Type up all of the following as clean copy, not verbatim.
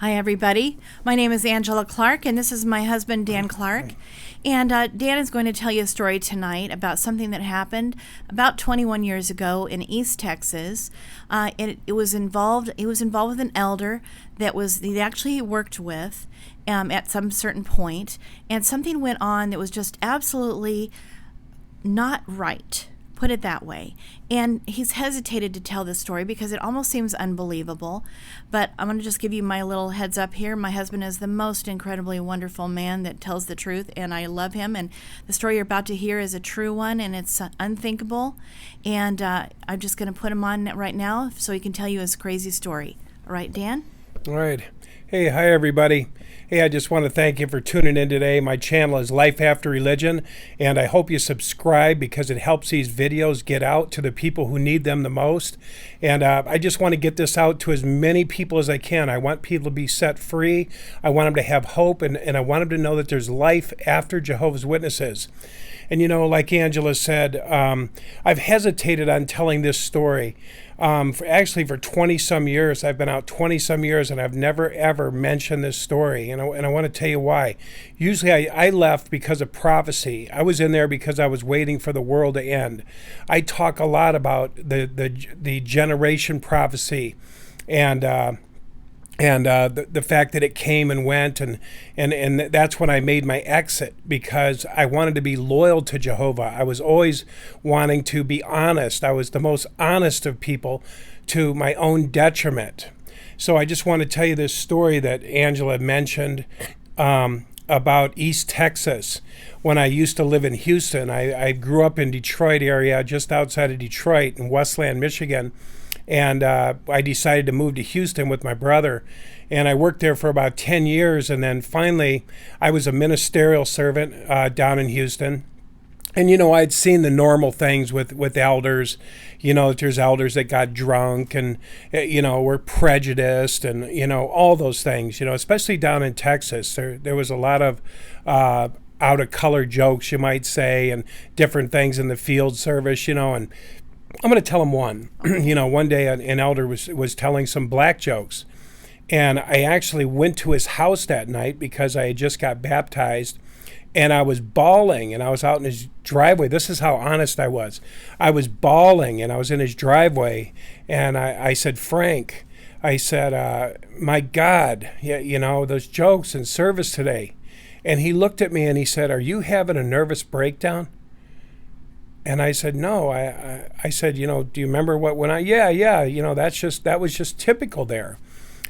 Hi, everybody. My name is Angela Clark, and this is my husband, Dan Clark. And Dan is going to tell you a story tonight about something that happened about 21 years ago in East Texas. It was involved. He was involved with an elder that he actually worked with at some certain point, and something went on that was just absolutely not right. Put it that way. And he's hesitated to tell this story because it almost seems unbelievable. But I'm going to just give you my little heads up here. My husband is the most incredibly wonderful man that tells the truth, and I love him. And the story you're about to hear is a true one, and it's unthinkable. And I'm just going to put him on right now so he can tell you his crazy story. All right, Dan? All right. Hey, hi, everybody. Hey, I just want to thank you for tuning in today. My channel is Life After Religion, and I hope you subscribe because it helps these videos get out to the people who need them the most. And I just want to get this out to as many people as I can. I want people to be set free. I want them to have hope, and I want them to know that there's life after Jehovah's Witnesses. And, you know, like Angela said, I've hesitated on telling this story. For 20-some years, I've been out 20-some years, and I've never, ever mentioned this story. And I want to tell you why. Usually I left because of prophecy. I was in there because I was waiting for the world to end. I talk a lot about the generation prophecy and the fact that it came and went, and that's when I made my exit, because I wanted to be loyal to Jehovah. I was always wanting to be honest. I was the most honest of people to my own detriment. So I just want to tell you this story that Angela mentioned about East Texas. When I used to live in Houston, I grew up in Detroit area, just outside of Detroit in Westland, Michigan. And I decided to move to Houston with my brother. And I worked there for about 10 years. And then finally, I was a ministerial servant down in Houston. And, you know, I'd seen the normal things with elders. You know, there's elders that got drunk and, you know, were prejudiced and, you know, all those things, you know, especially down in Texas. There was a lot of out of color jokes, you might say, and different things in the field service, you know, and I'm going to tell him one. You know, one day an elder was telling some black jokes, and I actually went to his house that night because I had just got baptized, and I was bawling, and I was out in his driveway. This is how honest I was. I was bawling, and I was in his driveway, and I said, Frank, I said, my God, you know, those jokes in service today. And he looked at me and he said, are you having a nervous breakdown? And I said, no. I said, you know, do you remember what went on? Yeah, you know, that was just typical there.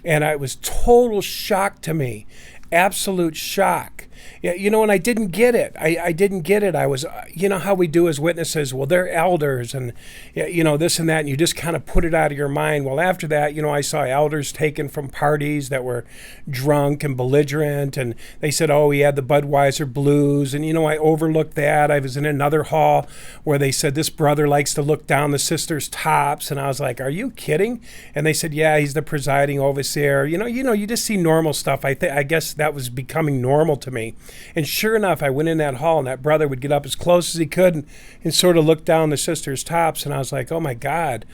And it was total shock to me, absolute shock. Yeah, you know, and I didn't get it. I didn't get it. I was, you know how we do as witnesses, well, they're elders and, you know, this and that, and you just kind of put it out of your mind. Well, after that, you know, I saw elders taken from parties that were drunk and belligerent, and they said, oh, he had the Budweiser blues, and, you know, I overlooked that. I was in another hall where they said, this brother likes to look down the sisters' tops, and I was like, are you kidding? And they said, yeah, he's the presiding overseer. You know, you just see normal stuff. I guess that was becoming normal to me. And sure enough, I went in that hall, and that brother would get up as close as he could and sort of look down the sisters' tops. And I was like, oh, my God,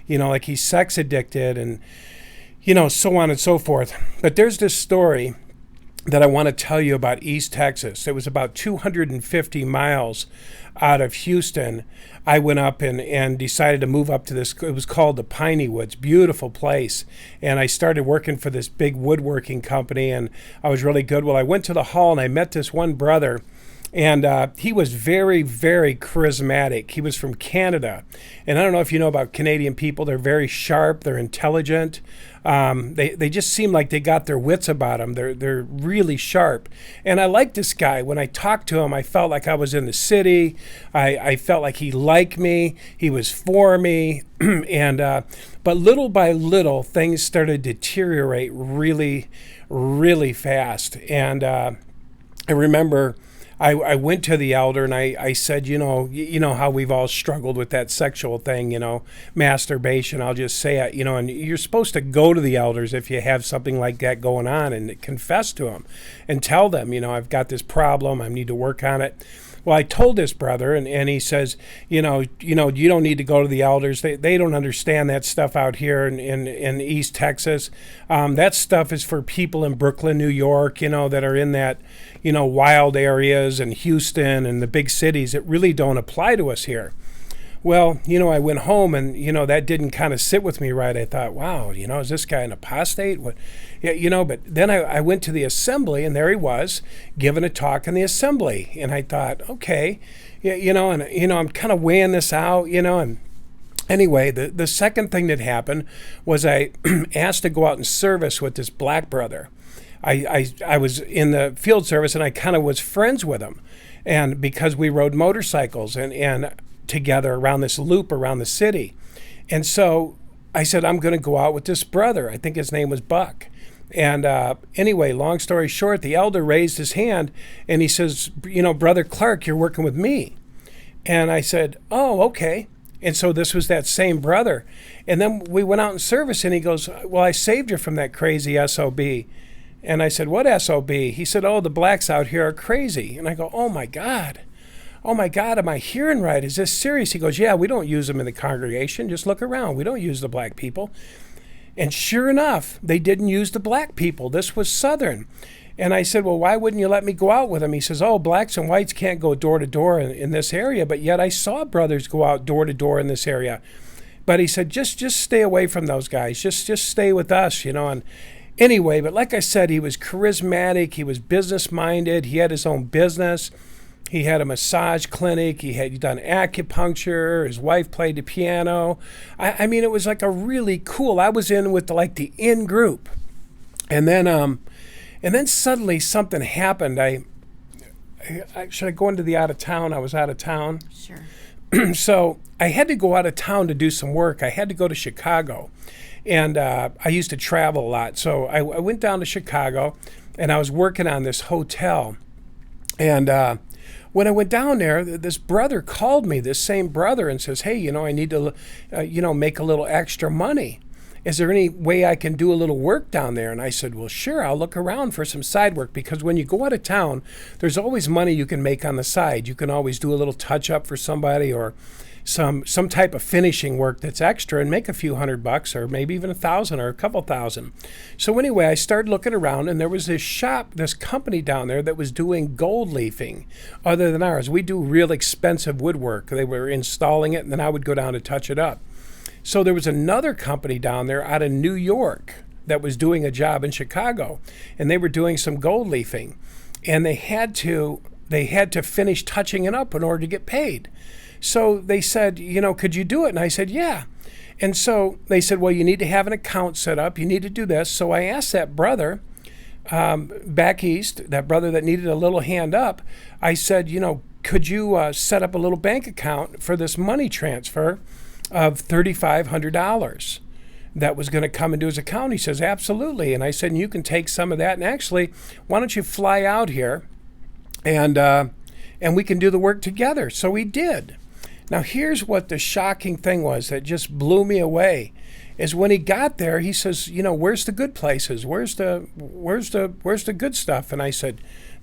you know, like he's sex addicted and, you know, so on and so forth. But there's this story that I want to tell you about East Texas. It was about 250 miles out of Houston. I went up and decided to move up to this. It was called the Piney Woods, beautiful place. And I started working for this big woodworking company, and I was really good. Well, I went to the hall and I met this one brother, and he was very, very charismatic. He was from Canada. And I don't know if you know about Canadian people. They're very sharp. They're intelligent. They just seem like they got their wits about them. They're really sharp. And I liked this guy. When I talked to him, I felt like I was in the city. I felt like he liked me. He was for me. But little by little, things started to deteriorate really, really fast. And I remember I went to the elder and I said, you know how we've all struggled with that sexual thing, you know, masturbation. I'll just say it, you know, and you're supposed to go to the elders if you have something like that going on and confess to them and tell them, you know, I've got this problem. I need to work on it. Well, I told this brother, and he says, you don't need to go to the elders. They don't understand that stuff out here in East Texas. That stuff is for people in Brooklyn, New York, that are in that, wild areas, and Houston and the big cities. It really don't apply to us here. Well, I went home and, that didn't kind of sit with me right. I thought, wow, is this guy an apostate? What, yeah, but then I went to the assembly and there he was giving a talk in the assembly. And I thought, okay, I'm kind of weighing this out, and anyway, the second thing that happened was I asked to go out in service with this black brother. I was in the field service and I kind of was friends with him. And because we rode motorcycles and together around this loop around the city. And so I said, I'm going to go out with this brother. I think his name was Buck. And anyway, long story short, the elder raised his hand and he says, Brother Clark, you're working with me. And I said, oh, okay. And so this was that same brother. And then we went out in service and he goes, well, I saved you from that crazy SOB. And I said, what SOB? He said, oh, the blacks out here are crazy. And I go, oh my God, am I hearing right? Is this serious? He goes, yeah, we don't use them in the congregation. Just look around. We don't use the black people. And sure enough, they didn't use the black people. This was Southern. And I said, well, why wouldn't you let me go out with him? He says, oh, blacks and whites can't go door to door in this area. But yet I saw brothers go out door to door in this area. But he said, just stay away from those guys. Just stay with us, And anyway, but like I said, he was charismatic. He was business-minded. He had his own business. He had a massage clinic. He had done acupuncture. His wife played the piano. I mean, it was like a really cool. I was in with the in group, and then suddenly something happened. I should I go into the out of town? I was out of town. Sure. So I had to go out of town to do some work. I had to go to Chicago, and I used to travel a lot. So I went down to Chicago, and I was working on this hotel, and when I went down there, this brother called me, this same brother, and says, hey, I need to, make a little extra money. Is there any way I can do a little work down there? And I said, well, sure, I'll look around for some side work, because when you go out of town, there's always money you can make on the side. You can always do a little touch up for somebody or some type of finishing work that's extra and make a few $100 or maybe even $1,000 or a couple thousand. So anyway, I started looking around and there was this shop, this company down there that was doing gold leafing other than ours. We do real expensive woodwork. They were installing it and then I would go down to touch it up. So there was another company down there out of New York that was doing a job in Chicago, and they were doing some gold leafing, and they had to finish touching it up in order to get paid. So they said, could you do it? And I said, yeah. And so they said, well, you need to have an account set up. You need to do this. So I asked that brother back east, that brother that needed a little hand up, I said, could you set up a little bank account for this money transfer of $3,500 that was going to come into his account? He says, absolutely. And I said, you can take some of that. And actually, why don't you fly out here and we can do the work together. So he did. Now, here's what the shocking thing was that just blew me away, is when he got there, he says, where's the good places? Where's the good stuff? And I said,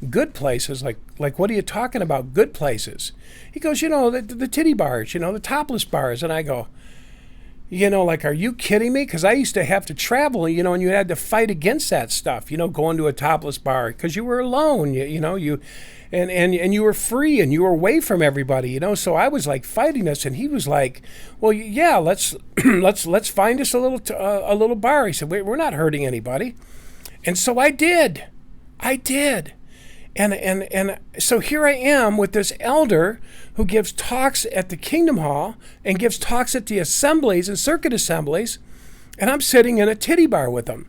good places? Like what are you talking about, good places? He goes, the titty bars, the topless bars. And I go, are you kidding me? Because I used to have to travel, and you had to fight against that stuff, going to a topless bar because you were alone, and you were free and you were away from everybody, So I was like fighting this, and he was like, well, yeah, let's find us a little bar. He said, we're not hurting anybody. And so I did. And so here I am with this elder who gives talks at the Kingdom Hall and gives talks at the assemblies and circuit assemblies, and I'm sitting in a titty bar with him.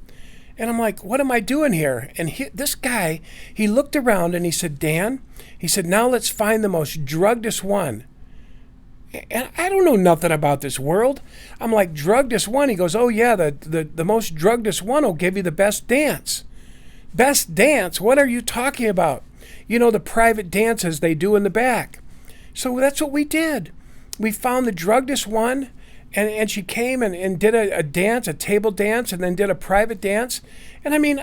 And I'm like, what am I doing here? And this guy, he looked around and he said, Dan, he said, now let's find the most druggedest one. And I don't know nothing about this world. I'm like, druggedest one? He goes, oh yeah, the most druggedest one will give you the best dance. Best dance? What are you talking about? The private dances they do in the back. So that's what we did. We found the druggedest one, and she came and did a dance, a table dance, and then did a private dance. And I mean,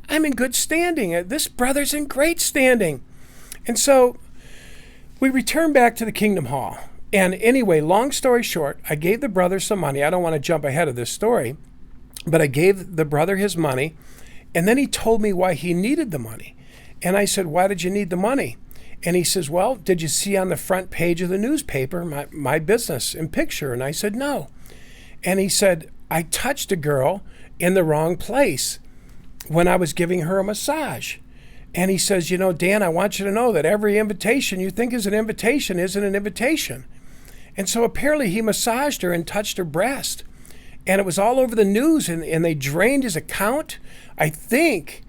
I'm in good standing. This brother's in great standing. And so We returned back to the Kingdom Hall. And anyway, long story short, I gave the brother some money. I don't want to jump ahead of this story, but I gave the brother his money. And then he told me why he needed the money. And I said, why did you need the money? And he says, well, did you see on the front page of the newspaper my business and picture? And I said, no. And he said, I touched a girl in the wrong place when I was giving her a massage. And he says, you know, Dan, I want you to know that every invitation you think is an invitation isn't an invitation. And so apparently he massaged her and touched her breast. And it was all over the news, and they drained his account. I think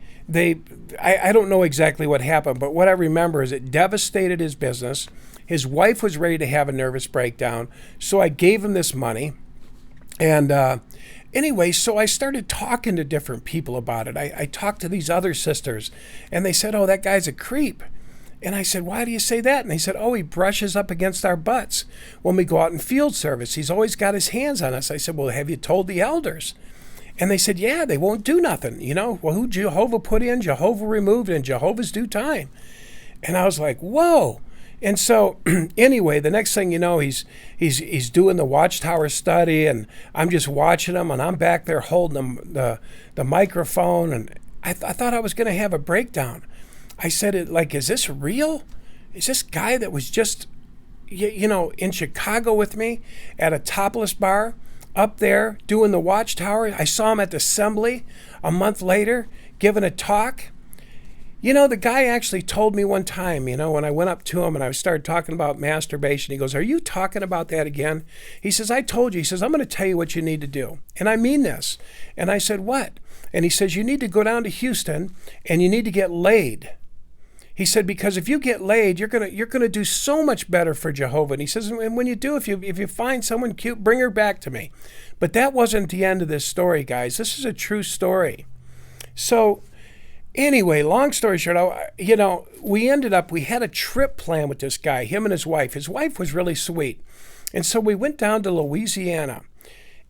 I don't know exactly what happened, but what I remember is it devastated his business. His wife was ready to have a nervous breakdown. So I gave him this money. And anyway, so I started talking to different people about it. I talked to these other sisters, and they said, oh, that guy's a creep. And I said, why do you say that? And they said, oh, he brushes up against our butts when we go out in field service. He's always got his hands on us. I said, well, have you told the elders? And they said, yeah, they won't do nothing. You know, well, who Jehovah put in, Jehovah removed, in Jehovah's due time. And I was like, whoa. And so anyway, the next thing you know, he's doing the Watchtower study, and I'm just watching him, and I'm back there holding the microphone, and I thought I was going to have a breakdown. I said, is this real? Is this guy that was just, in Chicago with me at a topless bar up there doing the Watchtower? I saw him at the assembly a month later giving a talk. The guy actually told me one time, when I went up to him and I started talking about masturbation, he goes, are you talking about that again? He says, I told you. He says, I'm going to tell you what you need to do. And I mean this. And I said, what? And he says, you need to go down to Houston and you need to get laid. He said, because if you get laid, you're gonna do so much better for Jehovah. And he says, and when you do, if you find someone cute, bring her back to me. But that wasn't the end of this story, guys. This is a true story. So anyway, long story short, we had a trip planned with this guy, him and his wife. His wife was really sweet. And so we went down to Louisiana.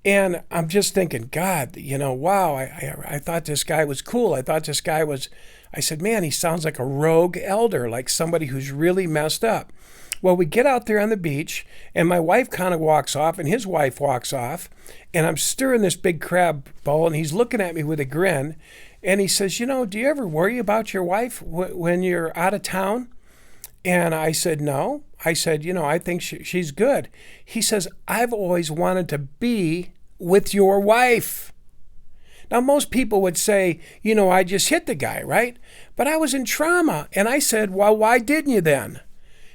And I'm just thinking, God, wow, I thought this guy was cool. I said, man, he sounds like a rogue elder, like somebody who's really messed up. Well, we get out there on the beach, and my wife kind of walks off, and his wife walks off, and I'm stirring this big crab bowl, and he's looking at me with a grin, and he says, do you ever worry about your wife when you're out of town? And I said, no. I said, I think she's good. He says, I've always wanted to be with your wife. Now, most people would say, I just hit the guy, right? But I was in trauma. And I said, well, why didn't you then?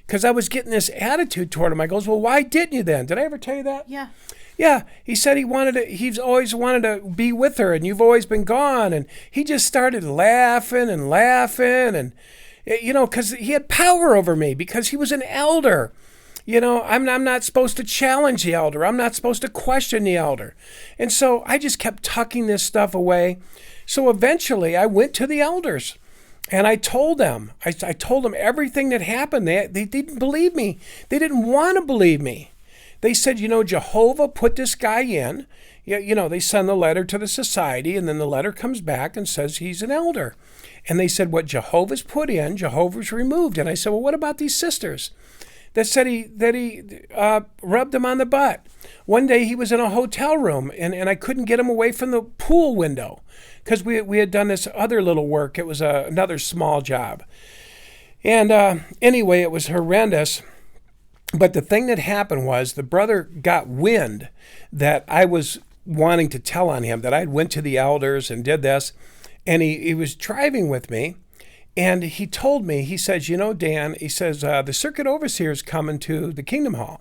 Because I was getting this attitude toward him. I goes, well, why didn't you then? Did I ever tell you that? Yeah. Yeah. He said he's always wanted to be with her, and you've always been gone. And he just started laughing. And, because he had power over me because he was an elder. I'm not supposed to challenge the elder. I'm not supposed to question the elder. And so I just kept tucking this stuff away. So eventually I went to the elders and I told them. I told them everything that happened. They didn't believe me. They didn't want to believe me. They said, Jehovah put this guy in. They send the letter to the society, and then the letter comes back and says he's an elder. And they said, what Jehovah's put in, Jehovah's removed. And I said, well, what about these sisters that said he rubbed him on the butt? One day he was in a hotel room, and I couldn't get him away from the pool window because we had done this other little work. It was another small job. And anyway, it was horrendous. But the thing that happened was the brother got wind that I was wanting to tell on him, that I went to the elders and did this. And he was driving with me. And he told me, he says, Dan, he says, the circuit overseer's coming to the Kingdom Hall.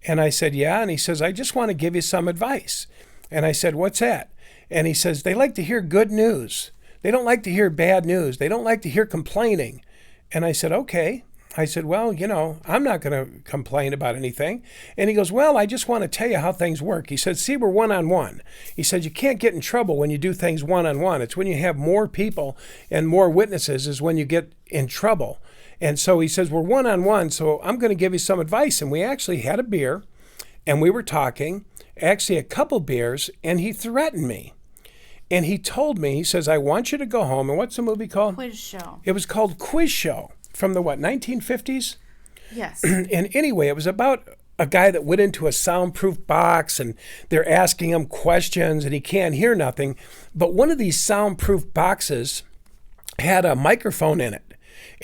And I said, yeah. And he says, I just want to give you some advice. And I said, what's that? And he says, they like to hear good news. They don't like to hear bad news. They don't like to hear complaining. And I said, okay. I said, well, I'm not going to complain about anything. And he goes, well, I just want to tell you how things work. He said, see, we're one-on-one. He said, you can't get in trouble when you do things one-on-one. It's when you have more people and more witnesses is when you get in trouble. And so he says, we're one-on-one, so I'm going to give you some advice. And we actually had a beer, and we were talking, actually a couple beers, and he threatened me. And he told me, he says, I want you to go home. And what's the movie called? Quiz Show. It was called Quiz Show. From the 1950s? Yes. And anyway, it was about a guy that went into a soundproof box and they're asking him questions and he can't hear nothing. But one of these soundproof boxes had a microphone in it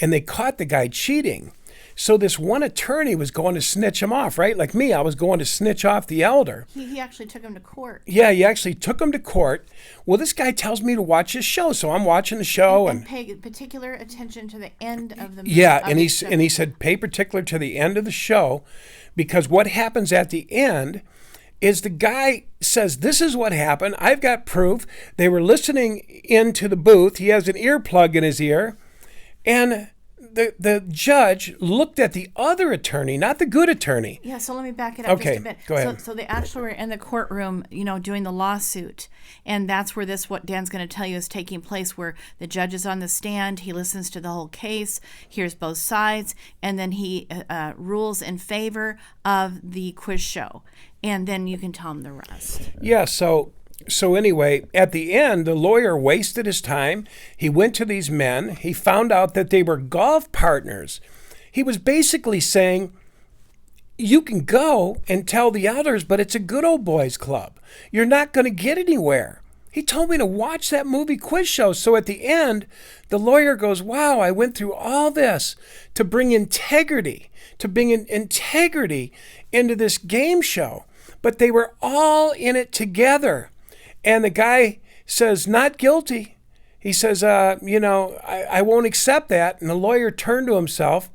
and they caught the guy cheating. So this one attorney was going to snitch him off, right? Like me, I was going to snitch off the elder. He actually took him to court. Yeah, he actually took him to court. Well, this guy tells me to watch his show, so I'm watching the show And pay particular attention to the end of the yeah, of and the he show. and he said pay particular to the end of the show, because what happens at the end is the guy says, this is what happened. I've got proof. They were listening into the booth. He has an earplug in his ear, and the judge looked at the other attorney, not the good attorney. Yeah, so let me back it up Okay, just a bit. go ahead. So they actually were in the courtroom, doing the lawsuit. And that's where what Dan's going to tell you is taking place, where the judge is on the stand, he listens to the whole case, hears both sides, and then he rules in favor of the quiz show. And then you can tell him the rest. Yeah, so anyway, at the end, the lawyer wasted his time. He went to these men. He found out that they were golf partners. He was basically saying, you can go and tell the elders, but it's a good old boys club. You're not going to get anywhere. He told me to watch that movie quiz show. So at the end, the lawyer goes, wow, I went through all this to bring integrity into this game show. But they were all in it together. And the guy says, not guilty. He says, I won't accept that. And the lawyer turned to himself.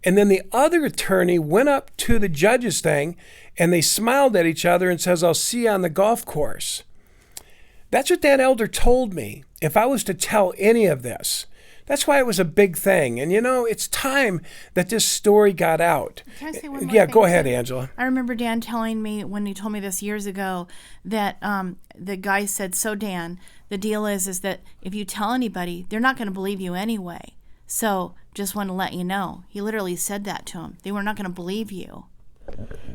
And then the other attorney went up to the judge's thing and they smiled at each other and says, I'll see you on the golf course. That's what that elder told me if I was to tell any of this. That's why it was a big thing. And it's time that this story got out. Can I say one more Yeah, thing, go ahead, too? Angela. I remember Dan telling me when he told me this years ago that the guy said, so Dan, the deal is that if you tell anybody, they're not going to believe you anyway. So just want to let you know. He literally said that to him. They were not going to believe you.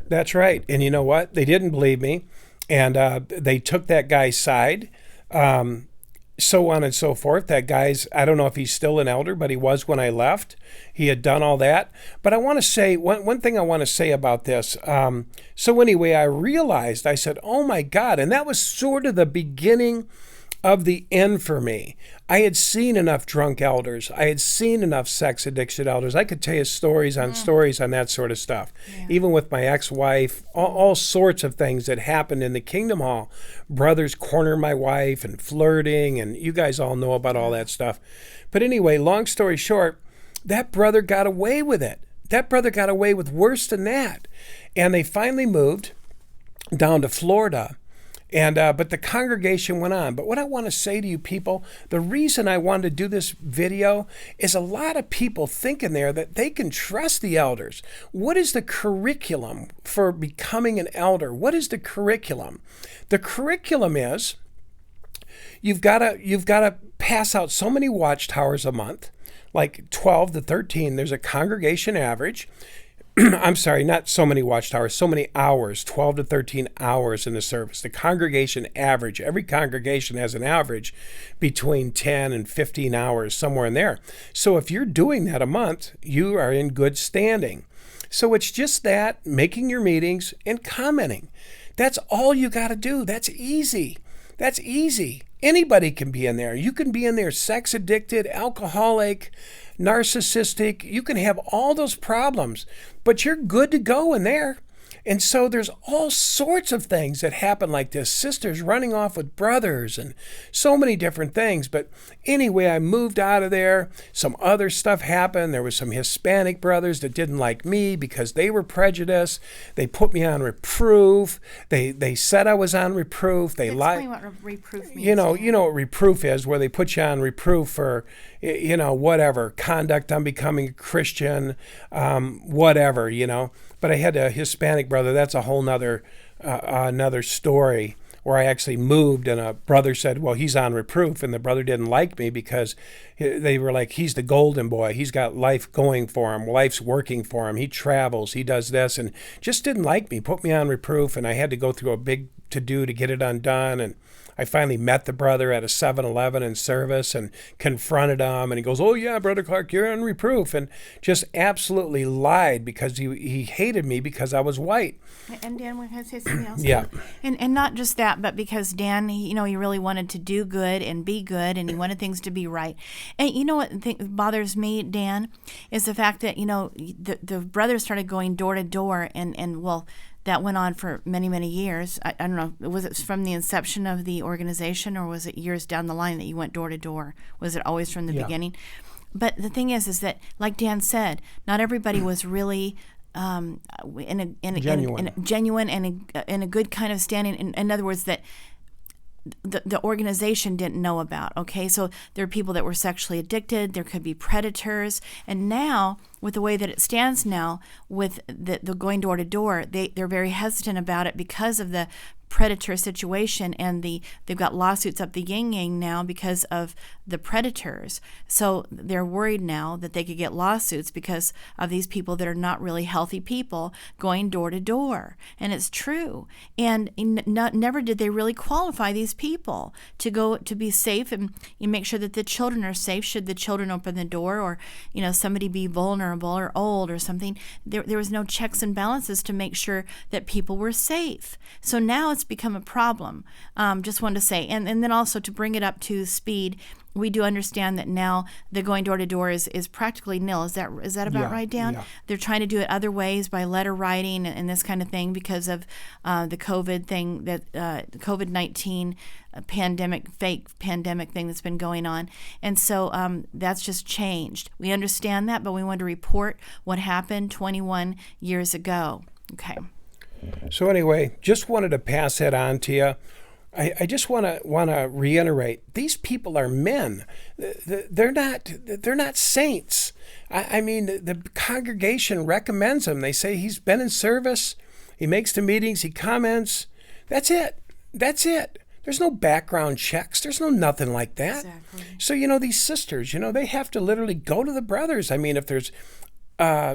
That's right. And you know what? They didn't believe me. And they took that guy's side. So on and so forth. That guy's, I don't know if he's still an elder, but he was when I left. He had done all that. But I want to say, one thing I want to say about this. So anyway, I realized, I said, oh my God. And that was sort of the beginning of the end for me. I had seen enough drunk elders. I had seen enough sex addiction elders. I could tell you stories on that sort of stuff. Yeah. Even with my ex-wife, all sorts of things that happened in the Kingdom Hall. Brothers corner my wife and flirting, and you guys all know about all that stuff. But anyway, long story short, that brother got away with it. That brother got away with worse than that. And they finally moved down to Florida. And but the congregation went on. But what I want to say to you people, the reason I wanted to do this video is a lot of people think in there that they can trust the elders. What is the curriculum for becoming an elder? What is the curriculum? The curriculum is you've got to pass out so many watchtowers a month, like 12 to 13. There's a congregation average. I'm sorry, not so many watchtowers, so many hours, 12 to 13 hours in the service. The congregation average, every congregation has an average between 10 and 15 hours, somewhere in there. So if you're doing that a month, you are in good standing. So it's just that, making your meetings and commenting. That's all you got to do. That's easy. That's easy. Anybody can be in there. You can be in there sex addicted, alcoholic, narcissistic. You can have all those problems, but you're good to go in there. And so there's all sorts of things that happen like this. Sisters running off with brothers and so many different things. But anyway, I moved out of there. Some other stuff happened. There was some Hispanic brothers that didn't like me because they were prejudiced. They put me on reproof. They said I was on reproof. They lied. Explain what reproof means. You know what reproof is, where they put you on reproof for, whatever, conduct on becoming a Christian, whatever, But I had a Hispanic brother. That's a whole nother story, where I actually moved and a brother said, well, he's on reproof. And the brother didn't like me because they were like, he's the golden boy. He's got life going for him. Life's working for him. He travels. He does this, and just didn't like me, put me on reproof. And I had to go through a big to-do to get it undone. And I finally met the brother at a 7-Eleven in service and confronted him. And he goes, "Oh, yeah, Brother Clark, you're in reproof." And just absolutely lied because he hated me because I was white. And Dan, can I say something else? Yeah. And not just that, but because Dan, he really wanted to do good and be good, and he wanted things to be right. And you know what bothers me, Dan, is the fact that, the brothers started going door to door, and well, that went on for many, many years. I don't know, was it from the inception of the organization, or was it years down the line that you went door to door? Was it always from the beginning? But the thing is that, like Dan said, not everybody was really genuine and in a good kind of standing. In other words, that the organization didn't know about. Okay, so there are people that were sexually addicted. There could be predators, and now with the way that it stands now, with the going door to door, they're very hesitant about it because of the predator situation, and they've got lawsuits up the yin-yang now because of the predators. So they're worried now that they could get lawsuits because of these people that are not really healthy people going door to door. And it's true. And never did they really qualify these people to go to be safe, and you make sure that the children are safe should the children open the door, or somebody be vulnerable or old or something. There was no checks and balances to make sure that people were safe. So now it's become a problem. Just wanted to say, and then also to bring it up to speed, we do understand that now the going door to door is practically nil. Is that about right, Dan? Yeah. They're trying to do it other ways by letter writing and this kind of thing because of the COVID thing, that COVID-19 fake pandemic thing that's been going on. And so that's just changed. We understand that, but we want to report what happened 21 years ago. Okay. So anyway, just wanted to pass that on to you. I just want to reiterate, these people are men. They're not saints. I mean, the congregation recommends them. They say he's been in service. He makes the meetings. He comments. That's it. There's no background checks. There's no nothing like that. Exactly. So, these sisters, they have to literally go to the brothers. I mean, if there's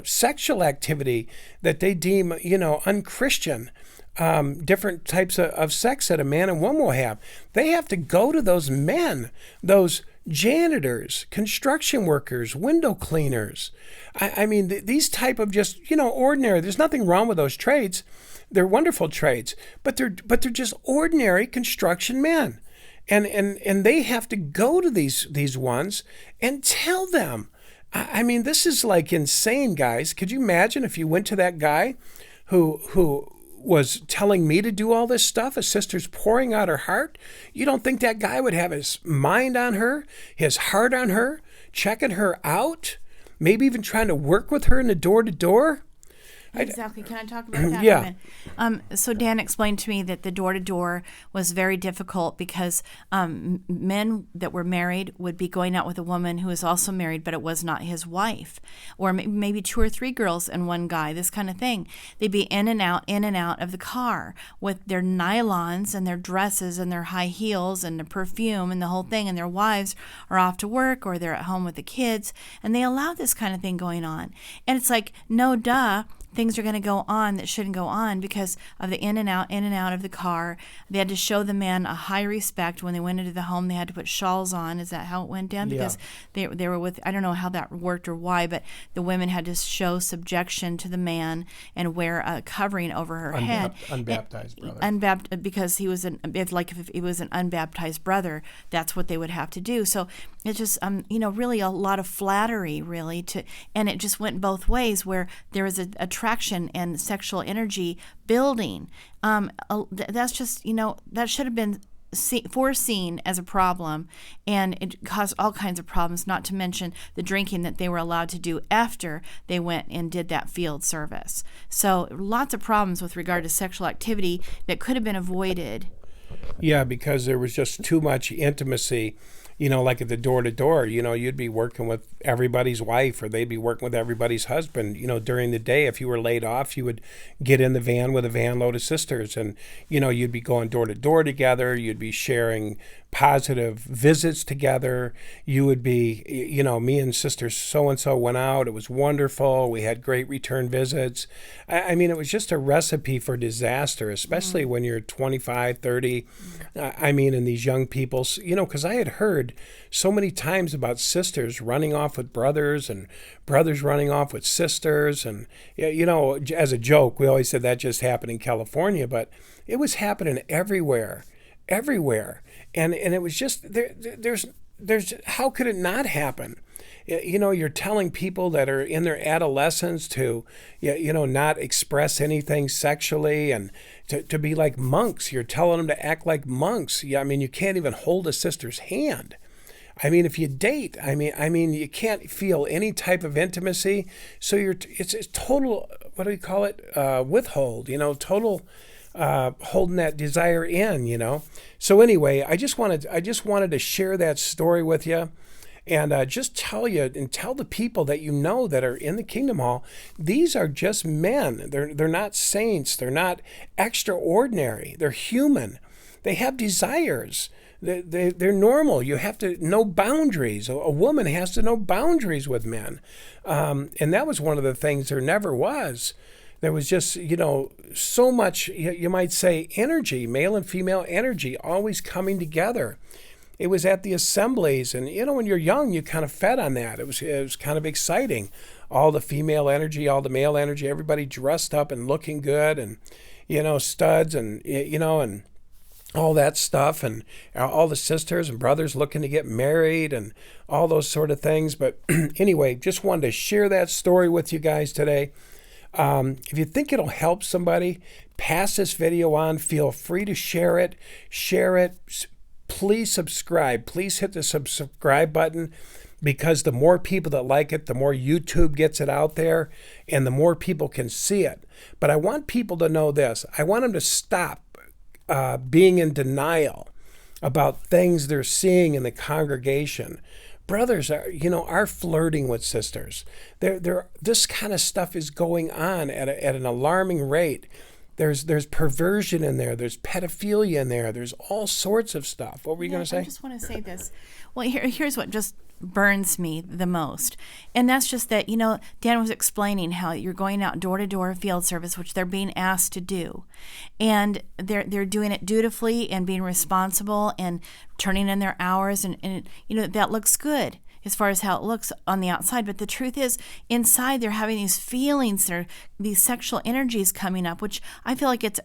sexual activity that they deem, unchristian, different types of sex that a man and woman will have, they have to go to those men, those janitors, construction workers, window cleaners. I mean, these type of just, ordinary, there's nothing wrong with those trades. They're wonderful trades, but they're just ordinary construction men. And they have to go to these ones and tell them. I mean, this is like insane, guys. Could you imagine if you went to that guy who was telling me to do all this stuff, a sister's pouring out her heart? You don't think that guy would have his mind on her, his heart on her, checking her out, maybe even trying to work with her in the door-to-door? Exactly. Can I talk about that? Yeah. So Dan explained to me that the door-to-door was very difficult because men that were married would be going out with a woman who was also married, but it was not his wife, or maybe 2 or 3 girls and one guy, this kind of thing. They'd be in and out of the car with their nylons and their dresses and their high heels and the perfume and the whole thing, and their wives are off to work or they're at home with the kids, and they allow this kind of thing going on. And it's like, no duh, things are going to go on that shouldn't go on because of the in and out of the car. They had to show the man a high respect when they went into the home. They had to put shawls on. Is that how it went down? Because they were with, I don't know how that worked or why, but the women had to show subjection to the man and wear a covering over her head. Unbaptized brother. Because he was if he was an unbaptized brother, that's what they would have to do. So it's just really a lot of flattery, really, and it just went both ways, where there was a attraction and sexual energy building. That's just, that should have been foreseen as a problem, and it caused all kinds of problems, not to mention the drinking that they were allowed to do after they went and did that field service. So lots of problems with regard to sexual activity that could have been avoided. Yeah, because there was just too much intimacy. like at the door to door, you'd be working with everybody's wife, or they'd be working with everybody's husband. During the day, if you were laid off, you would get in the van with a van load of sisters, and you'd be going door to door together. You'd be sharing positive visits together. You would be, me and sister so and so went out. It was wonderful. We had great return visits. I mean, it was just a recipe for disaster, especially when you're 25, 30. I mean, and these young people, because I had heard so many times about sisters running off with brothers and brothers running off with sisters. And, as a joke, we always said that just happened in California, but it was happening everywhere. And it was just, there's how could it not happen? You're telling people that are in their adolescence to, not express anything sexually, and to be like monks. You're telling them to act like monks. Yeah, I mean, you can't even hold a sister's hand. I mean, if you date, I mean, you can't feel any type of intimacy. So it's total, what do you call it? Withhold, total holding that desire in. So anyway, I just wanted to share that story with you, and just tell you and tell the people that that are in the Kingdom Hall, these are just men. They're not saints. They're not extraordinary. They're human. They have desires. They're normal. You have to know boundaries. A woman has to know boundaries with men. And that was one of the things there never was. There was just, so much, you might say, energy, male and female energy, always coming together. It was at the assemblies, and, when you're young, you kind of fed on that. It was kind of exciting. All the female energy, all the male energy, everybody dressed up and looking good, and, studs and, and all that stuff, and all the sisters and brothers looking to get married and all those sort of things. But anyway, just wanted to share that story with you guys today. If you think it'll help somebody, pass this video on. Feel free to share it. Please subscribe. Please hit the subscribe button, because the more people that like it, the more YouTube gets it out there, and the more people can see it. But I want people to know this. I want them to stop being in denial about things they're seeing in the congregation. Brothers are flirting with sisters. This kind of stuff is going on at an alarming rate. There's perversion in there. There's pedophilia in there. There's all sorts of stuff. What were you going to say? I just want to say this. Well, here's what just burns me the most. And that's just that, Dan was explaining how you're going out door to door field service, which they're being asked to do. And they're doing it dutifully and being responsible and turning in their hours. And that looks good as far as how it looks on the outside. But the truth is, inside they're having these feelings, these sexual energies coming up, which I feel like it's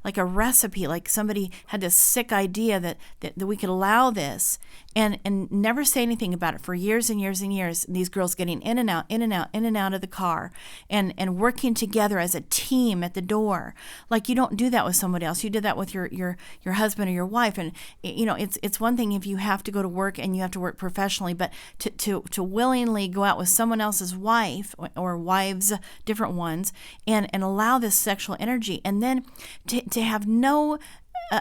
like a recipe, like somebody had this sick idea that we could allow this and never say anything about it for years and years and years. These girls getting in and out of the car and working together as a team at the door. Like, you don't do that with somebody else. You did that with your husband or your wife. And it's one thing if you have to go to work and you have to work professionally, but to willingly go out with someone else's wife or wives, different ones, and allow this sexual energy, and then to have no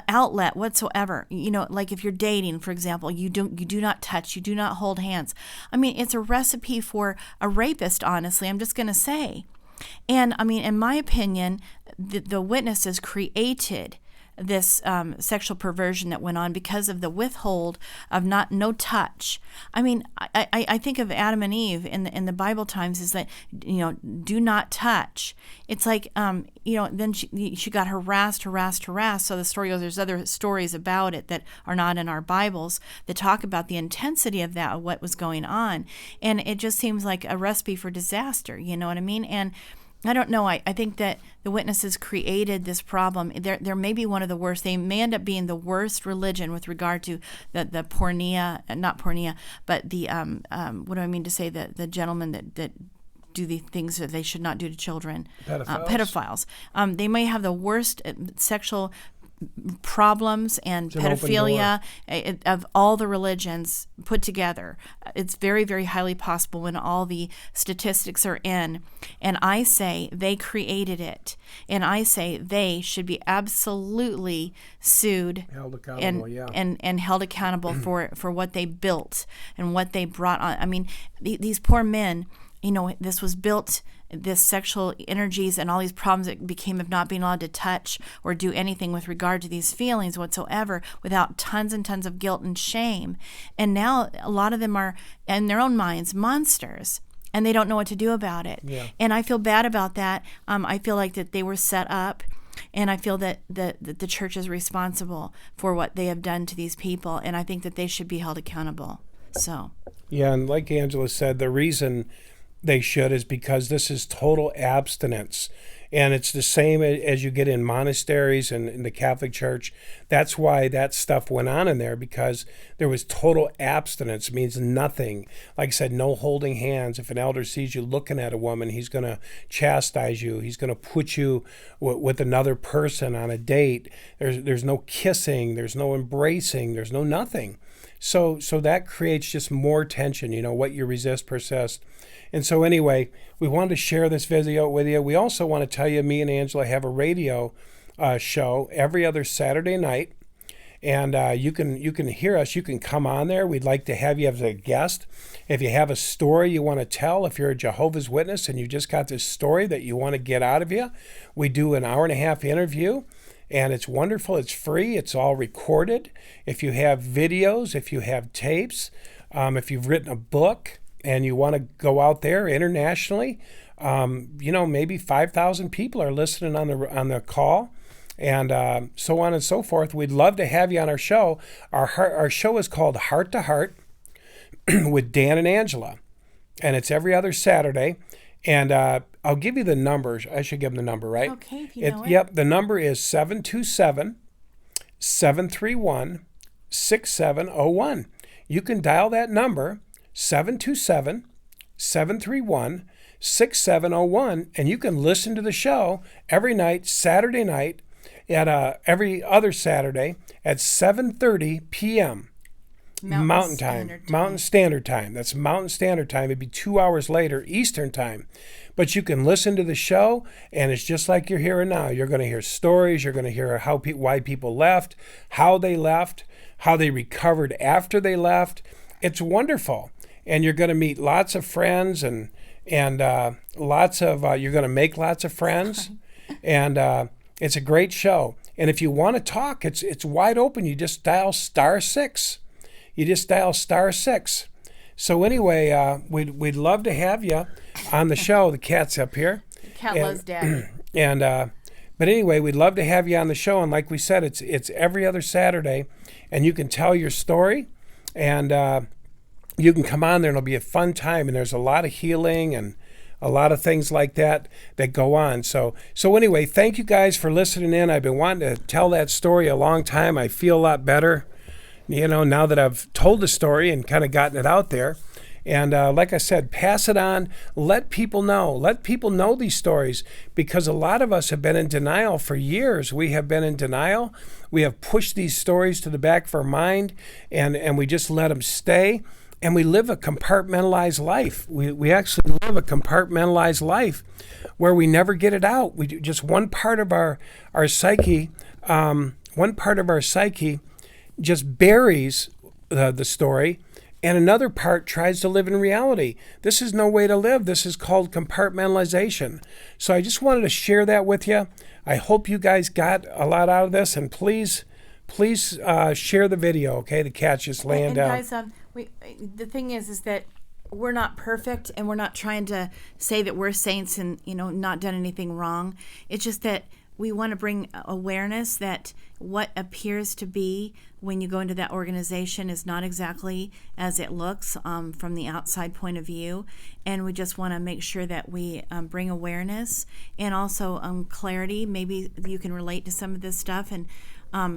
outlet whatsoever. Like if you're dating, for example, you do not touch, you do not hold hands. I mean, it's a recipe for a rapist, honestly. I'm just going to say. And I mean, in my opinion, the witnesses created this sexual perversion that went on because of the withhold of no touch. I mean, I think of Adam and Eve in the Bible times is that, do not touch. It's like, then she got harassed. So the story goes, there's other stories about it that are not in our Bibles that talk about the intensity of that, of what was going on. And it just seems like a recipe for disaster, you know what I mean? And I don't know. I think that the witnesses created this problem. They're maybe one of the worst. They may end up being the worst religion with regard to the pornea, not pornea, but the what do I mean to say? The gentlemen that do the things that they should not do to children. Pedophiles. Pedophiles. They may have the worst sexual problems and an open pedophilia of all the religions put together. It's very, very highly possible when all the statistics are in. And I say they created it. And I say they should be absolutely sued Held accountable, and held accountable for what they built and what they brought on. I mean, these poor men, this was built, this sexual energies and all these problems that became of not being allowed to touch or do anything with regard to these feelings whatsoever without tons and tons of guilt and shame. And now a lot of them are, in their own minds, monsters, and they don't know what to do about it. Yeah. And I feel bad about that. I feel like that they were set up, and I feel that the church is responsible for what they have done to these people, and I think that they should be held accountable. So. Yeah, and like Angela said, the reason they should is because this is total abstinence. And it's the same as you get in monasteries and in the Catholic Church. That's why that stuff went on in there, because there was total abstinence. It means nothing. Like I said, no holding hands. If an elder sees you looking at a woman, he's going to chastise you. He's going to put you with another person on a date. There's no kissing. There's no embracing. There's no nothing. So that creates just more tension. What you resist persists. And so anyway, we wanted to share this video with you. We also want to tell you, me and Angela have a radio show every other Saturday night. And you can hear us. You can come on there. We'd like to have you as a guest. If you have a story you want to tell, if you're a Jehovah's Witness and you just got this story that you want to get out of you, we do an 1.5-hour interview. And it's wonderful. It's free. It's all recorded. If you have videos, if you have tapes, if you've written a book, and you want to go out there internationally, maybe 5,000 people are listening on the call, and so on and so forth. We'd love to have you on our show. Our show is called Heart to Heart with Dan and Angela, and it's every other Saturday. And I'll give you the numbers. I should give them the number, right? Okay, if you know it. Yep, the number is 727-731-6701. You can dial that number, 727-731-6701, and you can listen to the show every night, Saturday night, at every other Saturday at 7:30 p.m. Mountain Standard Time. That's Mountain Standard Time. It'd be 2 hours later, Eastern Time. But you can listen to the show, and it's just like you're hearing now. You're going to hear stories. You're going to hear why people left, how they left, how they recovered after they left. It's wonderful. And you're going to meet lots of friends, and lots of you're going to make lots of friends, and it's a great show. And if you want to talk, it's wide open. You just dial *6. You just dial *6. So anyway, we'd love to have you on the show. The cat's up here. The cat loves Daddy. And but anyway, we'd love to have you on the show. And like we said, it's every other Saturday, and you can tell your story, and you can come on there, and it'll be a fun time. And there's a lot of healing and a lot of things like that go on. So anyway, thank you guys for listening in. I've been wanting to tell that story a long time. I feel a lot better, now that I've told the story and kind of gotten it out there. And like I said, pass it on. Let people know. Let people know these stories, because a lot of us have been in denial for years. We have been in denial. We have pushed these stories to the back of our mind, and we just let them stay. And we live a compartmentalized life. We actually live a compartmentalized life where we never get it out. We do just one part of our psyche. One part of our psyche just buries the story, and another part tries to live in reality. This is no way to live. This is called compartmentalization. So I just wanted to share that with you. I hope you guys got a lot out of this, and please share the video. Okay, the cat's just laying down. Guys, the thing is that we're not perfect, and we're not trying to say that we're saints and not done anything wrong. It's just that we want to bring awareness that what appears to be when you go into that organization is not exactly as it looks from the outside point of view. And we just want to make sure that we bring awareness and also clarity. Maybe you can relate to some of this stuff, and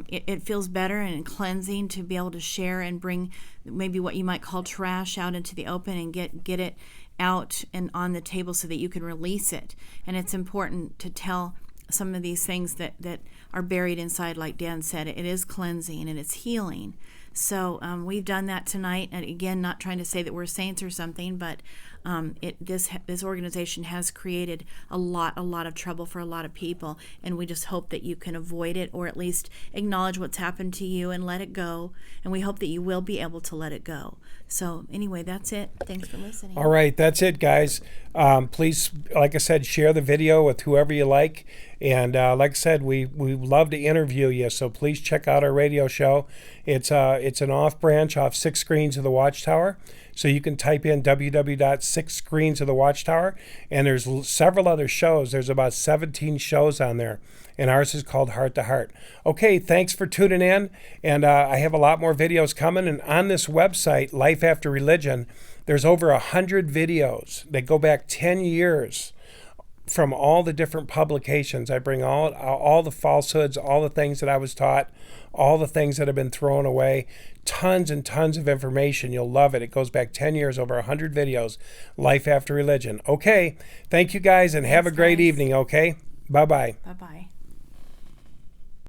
it feels better and cleansing to be able to share and bring maybe what you might call trash out into the open and get it out and on the table so that you can release it. And it's important to tell some of these things that are buried inside. Like Dan said, it is cleansing and it's healing. So we've done that tonight, and again, not trying to say that we're saints or something, but this organization has created a lot of trouble for a lot of people, and we just hope that you can avoid it, or at least acknowledge what's happened to you and let it go. And we hope that you will be able to let it go. So anyway, that's it. Thanks for listening. All right, that's it, guys. Please, like I said, share the video with whoever you like. And like I said, we love to interview you, so please check out our radio show. It's an off branch off Six Screens of the Watchtower. So you can type in www.sixscreens of the Watchtower, and there's several other shows. There's about 17 shows on there, and ours is called Heart to Heart. Okay, thanks for tuning in, and I have a lot more videos coming. And on this website, Life After Religion, there's over 100 videos that go back 10 years from all the different publications. I bring all the falsehoods, all the things that I was taught, all the things that have been thrown away, tons and tons of information. You'll love it. It goes back 10 years, over 100 videos, Life After Religion. Okay, thank you guys, and have a great evening, okay? Bye-bye. Bye-bye.